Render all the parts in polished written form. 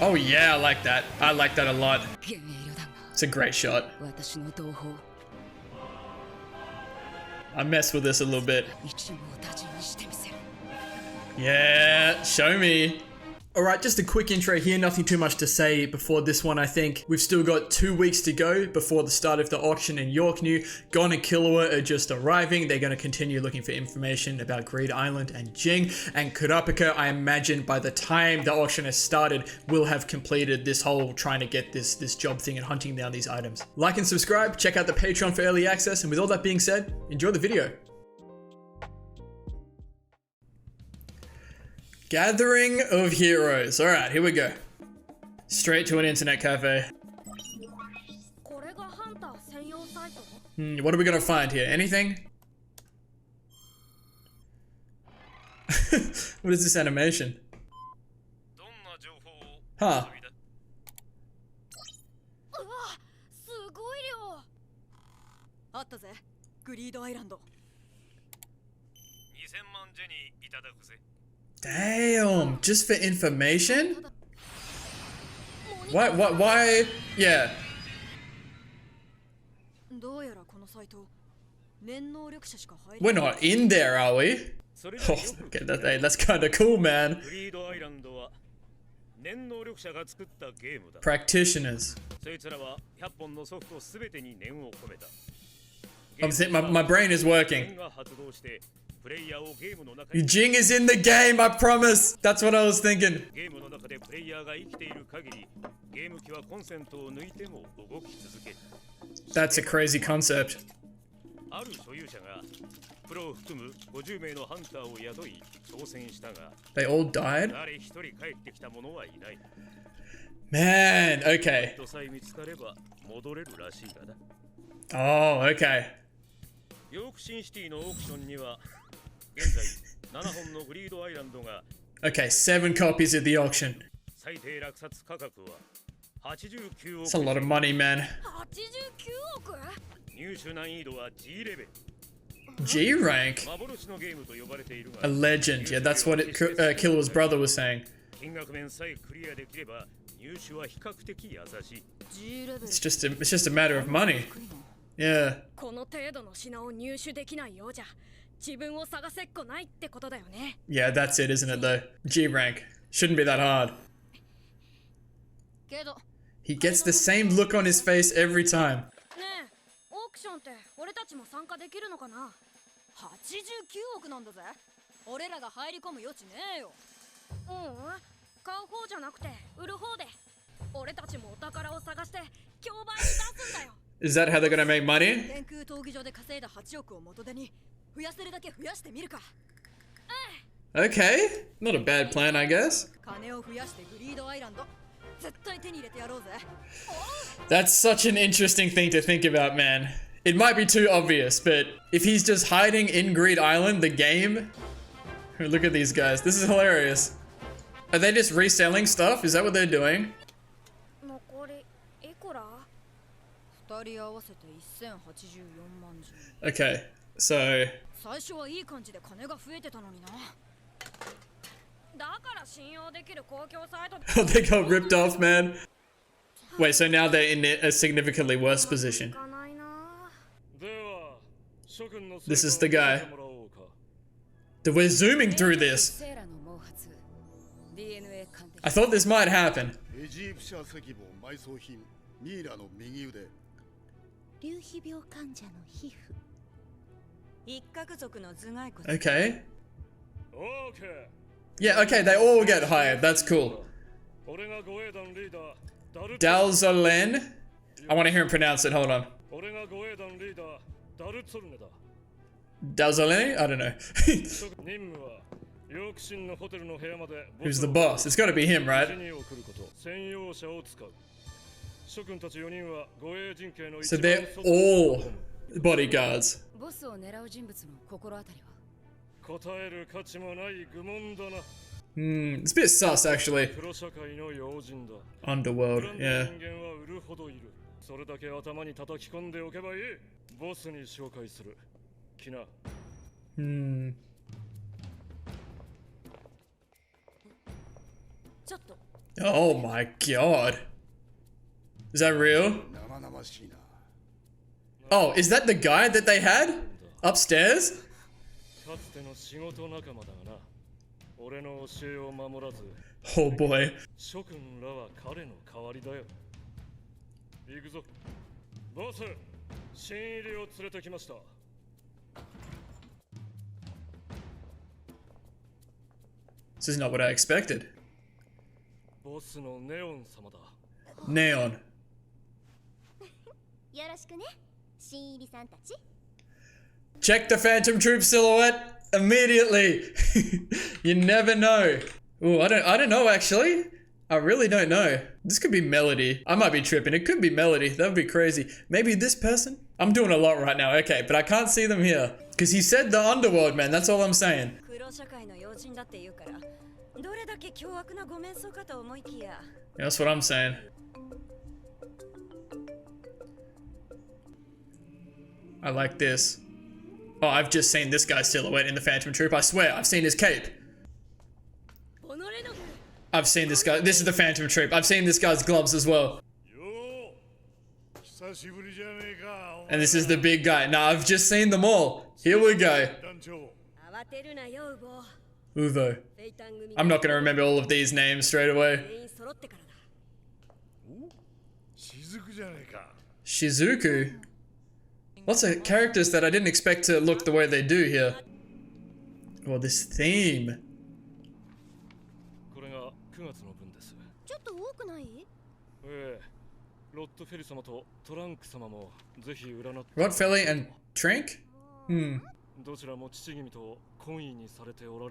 Oh yeah, I like that. I like that a lot. It's a great shot. I mess with this a little bit. Yeah, show me. Alright, just a quick intro here, nothing too much to say before this one I think. We've still got 2 weeks to go before the start of the auction in York New. Gon and Killua are just arriving. They're going to continue looking for information about Greed Island and Jing. And Kurapika, I imagine by the time the auction has started, will have completed this whole trying to get this job thing and hunting down these items. Like and subscribe, check out the Patreon for early access, and with all that being said, enjoy the video. Gathering of Heroes. Alright, here we go. Straight to an internet cafe. What are we gonna find here? Anything? What is this animation? Huh. Damn, just for information? Why? Yeah. We're not in there, are we? Oh, okay, that's kind of cool, man. Practitioners. My brain is working. Jing is in the game, I promise. That's what I was thinking. That's a crazy concept. They all died? Man, okay. Oh, okay. Okay, 7 copies at the auction. That's a lot of money, man. G rank? A legend. Yeah, that's what Killua's brother was saying. It's just a matter of money. Yeah. Yeah, that's it, isn't it though? G rank. Shouldn't be that hard. He gets the same look on his face every time. Is that how they're gonna make money? Okay, not a bad plan, I guess. That's such an interesting thing to think about, man. It might be too obvious, but if he's just hiding in Greed Island, the game... Look at these guys, this is hilarious. Are they just reselling stuff? Is that what they're doing? Okay, so... They got ripped off, man. Wait, so now they're in a significantly worse position. This is the guy. We're zooming through this. I thought this might happen. Okay. Yeah, okay, they all get hired. That's cool. Dalzolen? I want to hear him pronounce it. Hold on. Dalzolen? I don't know. Who's the boss? It's got to be him, right? So they're all bodyguards. It's a bit sus, actually. Underworld, yeah. Oh my god. Is that real? Oh, is that the guy that they had? Upstairs? Oh boy. This is not what I expected. Neon. Check the Phantom Troupe silhouette immediately. You never know. Ooh, I don't know actually. I really don't know. This could be Melody. I might be tripping. It could be Melody. That would be crazy. Maybe this person? I'm doing a lot right now. Okay, but I can't see them here. Because he said the underworld, man. That's all I'm saying. That's what I'm saying. I like this. Oh, I've just seen this guy's silhouette in the Phantom Troupe. I swear, I've seen his cape. I've seen this guy. This is the Phantom Troupe. I've seen this guy's gloves as well. And this is the big guy. Nah, I've just seen them all. Here we go. Uvo. I'm not gonna remember all of these names straight away. Shizuku? Lots of characters that I didn't expect to look the way they do here. Oh, this theme. Rotfelli and Trank?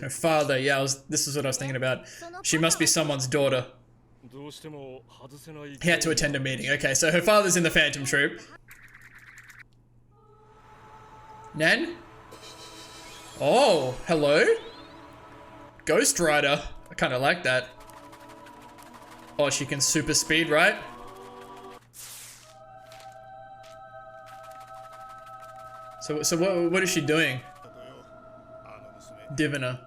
Her father, yeah, this is what I was thinking about. She must be someone's daughter. He had to attend a meeting. Okay, so her father's in the Phantom Troupe. Nen? Oh, hello? Ghost Rider. I kind of like that. Oh, she can super speed, right? So what is she doing? Diviner.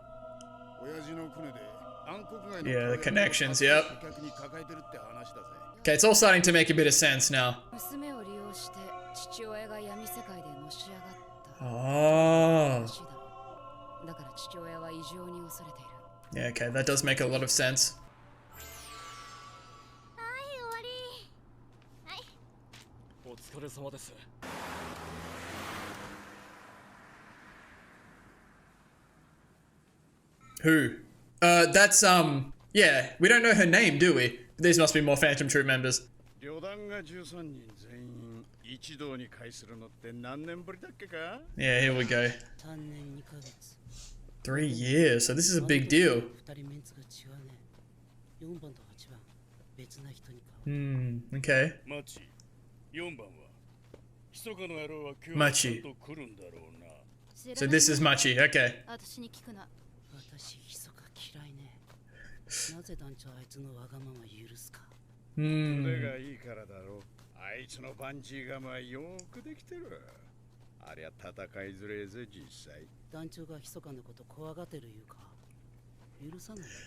Yeah, the connections, yep. Okay, it's all starting to make a bit of sense now. Oh. Yeah, okay, that does make a lot of sense. Who? That's, yeah, we don't know her name, do we? These must be more Phantom Troupe members. Yeah, here we go. 3 years, so this is a big deal. Okay. Machi. So this is Machi, okay.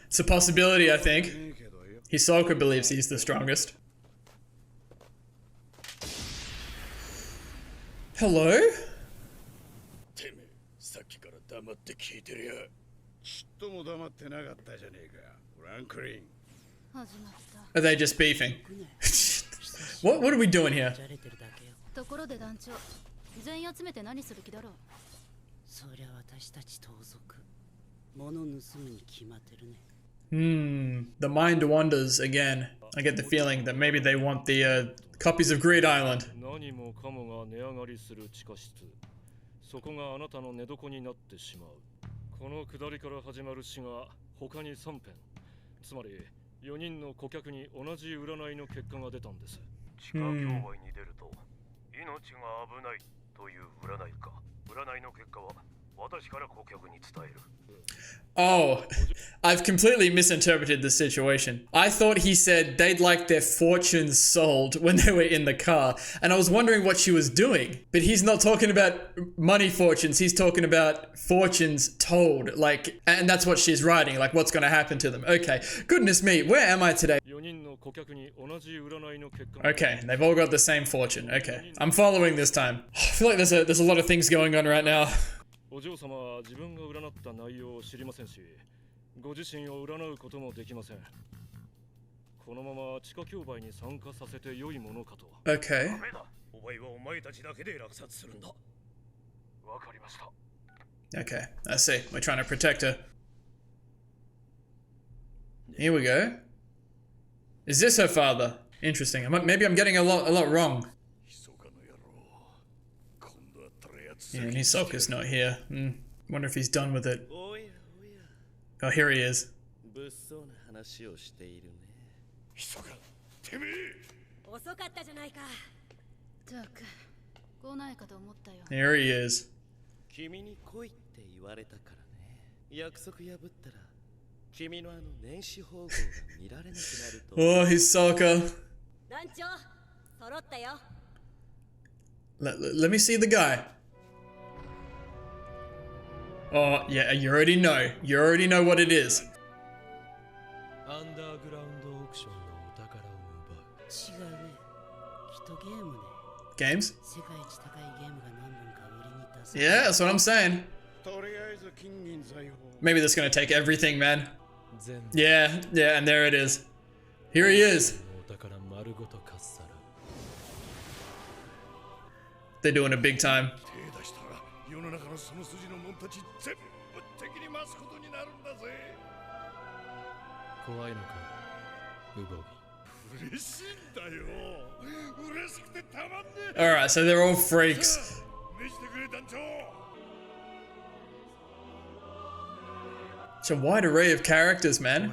It's a possibility, I think. Hisoka believes he's the strongest. Hello? Are they just beefing? What are we doing here? The mind wanders again. I get the feeling that maybe they want the copies of Greed Island. Oh, I've completely misinterpreted the situation. I thought he said they'd like their fortunes sold when they were in the car, and I was wondering what she was doing. But he's not talking about money fortunes, he's talking about fortunes told, like, and that's what she's writing, like what's gonna happen to them. Okay, goodness me, where am I today? Okay, they've all got the same fortune. Okay, I'm following this time. I feel like there's a lot of things going on right now. お嬢様は自分が占った内容を知りませんし、ご自身を占うこともできません。このまま地下競売に参加させて良いものかと。Okay. お前はお前たちだけで落札するんだ。わかりました。Okay, I see. We're trying to protect her. Here we go. Is this her father? Interesting. Maybe I'm getting a lot wrong. Yeah, and Hisoka's not here. Wonder if he's done with it. Oh, here he is. Here he is. Oh, Hisoka. Let me see the guy. Oh, yeah, you already know. You already know what it is. Games? Yeah, that's what I'm saying. Maybe that's gonna take everything, man. Yeah, and there it is. Here he is. They're doing it big time. Alright, so they're all freaks. It's a wide array of characters, man.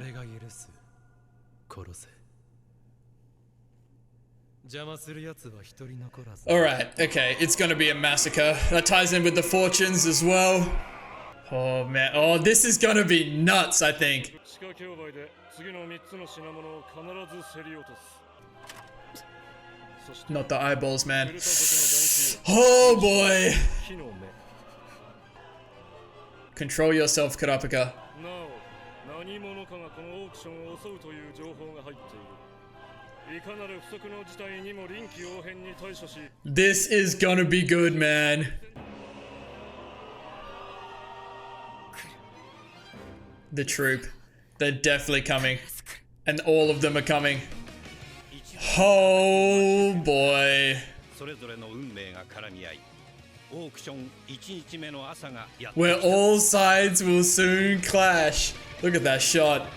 Alright, okay, it's gonna be a massacre. That ties in with the fortunes as well. Oh man, oh, this is gonna be nuts, I think. Not the eyeballs, man. Oh boy! Control yourself, Kurapika. This is gonna be good, man. The Troupe. They're definitely coming. And all of them are coming. Oh boy. Where all sides will soon clash. Look at that shot.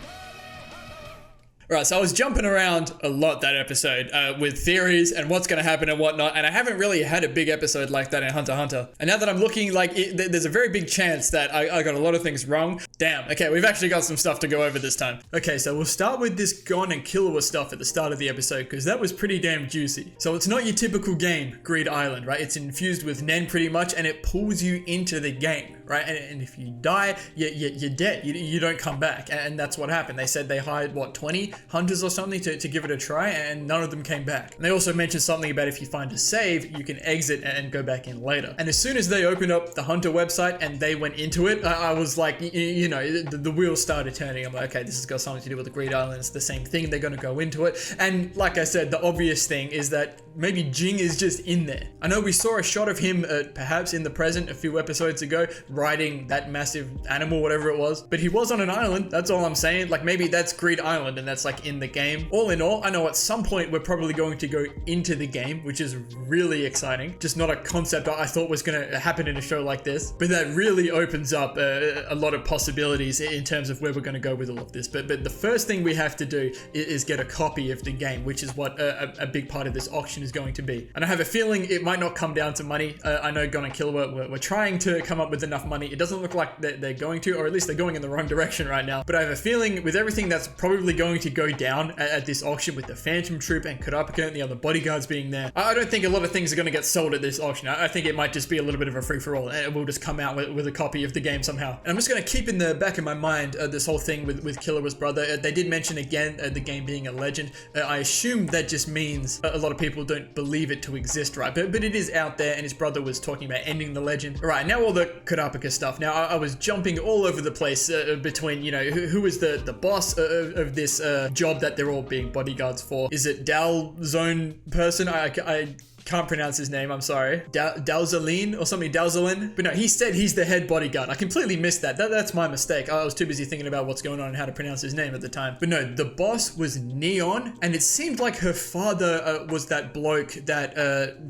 Right, so I was jumping around a lot that episode with theories and what's going to happen and whatnot, and I haven't really had a big episode like that in Hunter x Hunter. And now that I'm looking, like, there's a very big chance that I got a lot of things wrong. Damn, okay, we've actually got some stuff to go over this time. Okay, so we'll start with this Gon and Killua stuff at the start of the episode, because that was pretty damn juicy. So it's not your typical game, Greed Island, right? It's infused with Nen pretty much, and it pulls you into the game, right? And if you die, you're dead. You don't come back, and that's what happened. They said they hired, what, 20 hunters or something to give it a try, and none of them came back. And they also mentioned something about if you find a save, you can exit and go back in later. And as soon as they opened up the Hunter website and they went into it, I was like, you know, the wheels started turning. I'm like, okay, this has got something to do with the Greed Island. It's the same thing. They're going to go into it. And like I said, the obvious thing is that maybe Jing is just in there. I know we saw a shot of him perhaps in the present a few episodes ago, riding that massive animal, whatever it was, but he was on an island. That's all I'm saying. Like, maybe that's Greed Island and that's like in the game. All in all, I know at some point we're probably going to go into the game, which is really exciting. Just not a concept I thought was going to happen in a show like this, but that really opens up a lot of possibilities in terms of where we're going to go with all of this. But the first thing we have to do is get a copy of the game, which is what a big part of this auction is going to be. And I have a feeling it might not come down to money. I know Gon and Killua we're trying to come up with enough money. It doesn't look like they're going to, or at least they're going in the wrong direction right now. But I have a feeling with everything that's probably going to go down at this auction, with the Phantom Troupe and Kurapika and the other bodyguards being there, I don't think a lot of things are going to get sold at this auction. I think it might just be a little bit of a free-for-all, and we'll just come out with a copy of the game somehow. And I'm just going to keep in the back of my mind this whole thing with Killua's brother. They did mention again the game being a legend. I assume that just means a lot of people don't don't believe it to exist, right? But it is out there, and his brother was talking about ending the legend. All right, now all the Kurapika stuff. Now I was jumping all over the place between, you know, who is the boss of this job that they're all being bodyguards for. Is it Zone person? I can't pronounce his name, I'm sorry. Dalzaline or something, Dalzalin? But no, he said he's the head bodyguard. I completely missed that. That's my mistake. I was too busy thinking about what's going on and how to pronounce his name at the time. But no, the boss was Neon, and it seemed like her father was that bloke that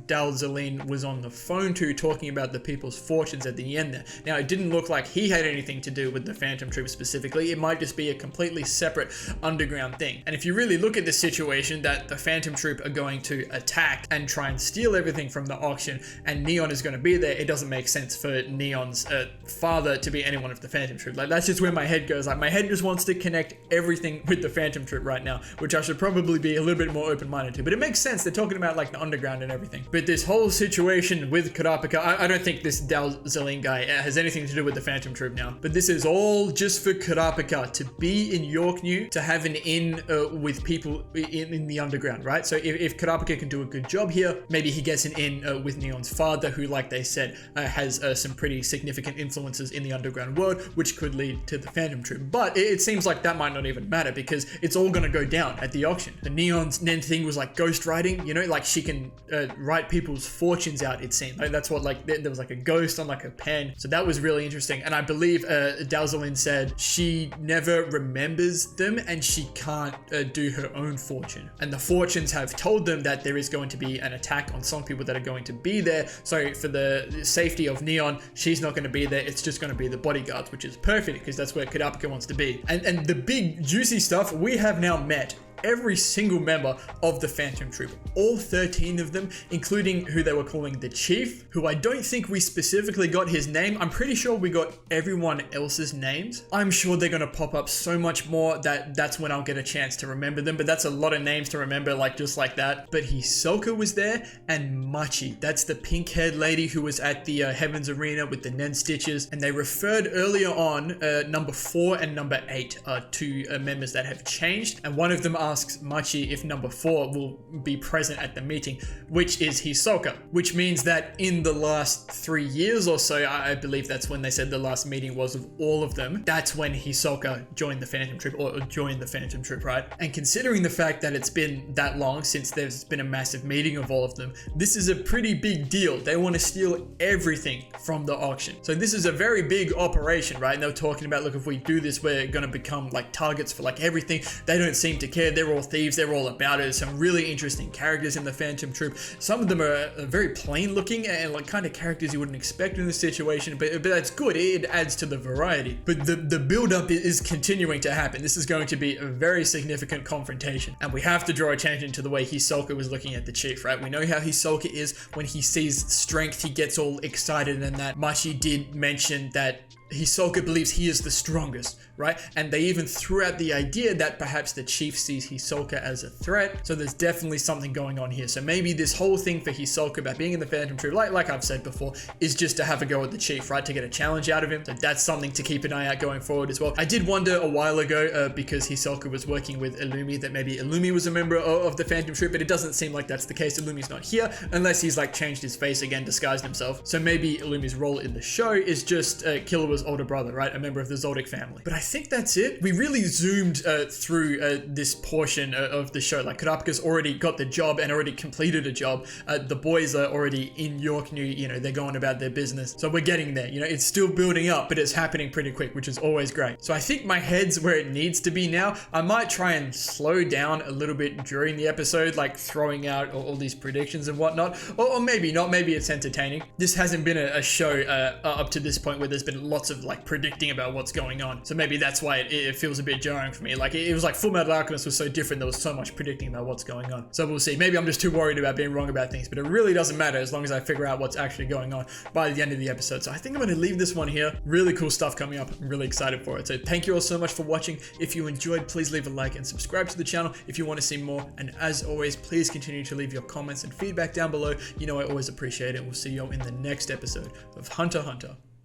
Dalzaline was on the phone to, talking about the people's fortunes at the end there. Now, it didn't look like he had anything to do with the Phantom Troupe specifically. It might just be a completely separate underground thing. And if you really look at the situation that the Phantom Troupe are going to attack and try and steal everything from the auction, and Neon is going to be there, it doesn't make sense for Neon's father to be anyone of the Phantom Troupe. Like, that's just where my head goes. Like, my head just wants to connect everything with the Phantom Troupe right now, which I should probably be a little bit more open-minded to. But it makes sense. They're talking about like the underground and everything. But this whole situation with Kurapika, I don't think this Dalzaline guy has anything to do with the Phantom Troupe now. But this is all just for Kurapika to be in Yorknew, to have an in with people in the underground, right? So if Kurapika can do a good job here, maybe he gets an in with Neon's father, who, like they said, has some pretty significant influences in the underground world, which could lead to the Phantom Troupe. But it seems like that might not even matter, because it's all going to go down at the auction. The Neon's thing was like ghost writing, you know, like she can write people's fortunes out, it seemed. Like, that's what, like, there was like a ghost on like a pen. So that was really interesting. And I believe Dalzaline said she never remembers them, and she can't do her own fortune. And the fortunes have told them that there is going to be an attack on some people that are going to be there. So for the safety of Neon, she's not going to be there. It's just going to be the bodyguards, which is perfect, because that's where Kurapika wants to be. And the big juicy stuff, we have now met every single member of the Phantom Troupe, all 13 of them, including who they were calling the Chief, who I don't think we specifically got his name. I'm pretty sure we got everyone else's names. I'm sure they're going to pop up so much more that's when I'll get a chance to remember them, but that's a lot of names to remember, like, just like that. But Hisoka was there, and Machi, that's the pink-haired lady who was at the Heavens Arena with the Nen stitches, and they referred earlier on number 4 and number 8 are two members that have changed, and one of them asks Machi if number 4 will be present at the meeting, which is Hisoka, which means that in the last 3 years or so, I believe that's when they said the last meeting was of all of them, that's when Hisoka joined the Phantom Troupe, or joined the Phantom Troupe, right? And considering the fact that it's been that long since there's been a massive meeting of all of them, this is a pretty big deal. They want to steal everything from the auction. So this is a very big operation, right? And they were talking about, look, if we do this, we're going to become like targets for like everything. They don't seem to care. They're all thieves. They're all about it. Some really interesting characters in the Phantom Troupe. Some of them are very plain looking and like kind of characters you wouldn't expect in this situation, but that's good. It adds to the variety. But the build-up is continuing to happen. This is going to be a very significant confrontation, and we have to draw attention to the way Hisoka was looking at the Chief, right? We know how Hisoka is. When he sees strength, he gets all excited, and that Machi did mention that Hisoka believes he is the strongest, right? And they even threw out the idea that perhaps the Chief sees Hisoka as a threat. So there's definitely something going on here. So maybe this whole thing for Hisoka about being in the Phantom Troupe, like I've said before, is just to have a go at the Chief, right? To get a challenge out of him. So that's something to keep an eye out going forward as well. I did wonder a while ago, because Hisoka was working with Illumi, that maybe Illumi was a member of the Phantom Troupe, but it doesn't seem like that's the case. Illumi's not here, unless he's like changed his face again, disguised himself. So maybe Illumi's role in the show is just Killua's older brother, right? A member of the Zoldyck family. But I think that's it. We really zoomed through this portion of the show. Like, Kurapika's already got the job and already completed a job. The boys are already in Yorknew, you know, they're going about their business. So we're getting there, you know, it's still building up, but it's happening pretty quick, which is always great. So I think my head's where it needs to be now. I might try and slow down a little bit during the episode, like throwing out all these predictions and whatnot, or maybe not. Maybe it's entertaining. This hasn't been a show up to this point where there's been lots of like predicting about what's going on. So maybe that's why it feels a bit jarring for me. Like, it was like Full Metal Alchemist was so different. There was so much predicting about what's going on. So we'll see. Maybe I'm just too worried about being wrong about things, but it really doesn't matter as long as I figure out what's actually going on by the end of the episode. So I think I'm going to leave this one here. Really cool stuff coming up. I'm really excited for it. So thank you all so much for watching. If you enjoyed, please leave a like and subscribe to the channel if you want to see more. And as always, please continue to leave your comments and feedback down below. You know, I always appreciate it. We'll see you all in the next episode of Hunter x Hunter.